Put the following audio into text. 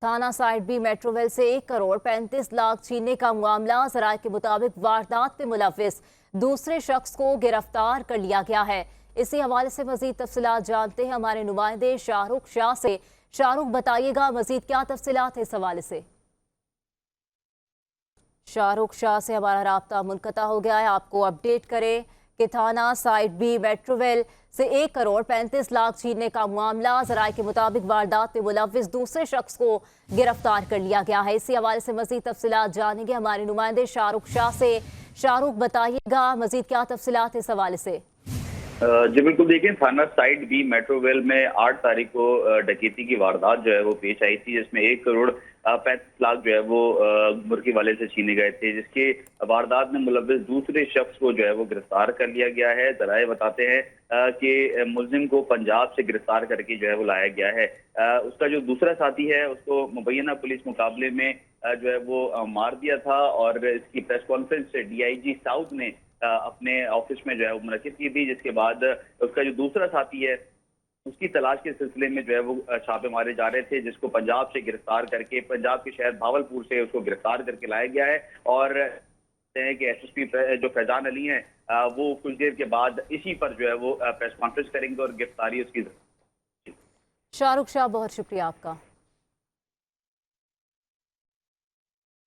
थाना side B मेट्रोवेल से 1 करोड़ 35 लाख छीनने का मामला। जराये के मुताबिक वारदात में मुलव्विस दूसरे शख्स को गिरफ्तार कर लिया गया है। इसी हवाले से मजीद तफसीलात जानते हैं हमारे नुमाइंदे शाहरुख शाह से। शाहरुख, बताइएगा मजीद क्या तफसीलात है इस हवाले से। शाहरुख शाह से हमारा राब्ता मुनक़ता हो गया है। आपको अपडेट करें कि थाना साइड बी मेट्रोवेल से 1 करोड़ 35 लाख छीनने का मामला। जराये के मुताबिक वारदात में मुलव्विस दूसरे शख्स को गिरफ्तार कर लिया गया है। इसी हवाले से मजीद तफसीलात जानेंगे हमारे नुमाइंदे शाहरुख शाह से। शाहरुख, बताइएगा मजीद क्या तफसीलात है इस हवाले से। जी बिल्कुल, देखिए थाना साइड बी मेट्रोवेल में 8 तारीख को डकैती की वारदात जो है वो पेश आई थी, जिसमें 1 करोड़ 35 लाख जो है वो मुर्गी वाले से छीने गए थे, जिसके वारदात में मुलव्विस दूसरे शख्स को जो है वो गिरफ्तार कर लिया गया है। जराये बताते हैं कि मुलजिम को पंजाब से गिरफ्तार करके जो है वो लाया गया है। उसका जो दूसरा साथी है उसको मुबैना पुलिस मुकाबले में जो है वो मार दिया था, और इसकी प्रेस कॉन्फ्रेंस से DIG साउथ ने अपने ऑफिस में जो है वो मुनक्किद की थी, जिसके बाद उसका जो दूसरा साथी है उसकी तलाश के सिलसिले में जो है वो छापे मारे जा रहे थे, जिसको पंजाब से गिरफ्तार करके पंजाब के शहर भावलपुर से उसको गिरफ्तार करके लाया गया है। और हैं कि SSP जो फैजान अली हैं वो कुछ देर के बाद इसी पर जो है वो प्रेस कॉन्फ्रेंस करेंगे और गिरफ्तारी उसकी। शाहरुख शाह, बहुत शुक्रिया आपका।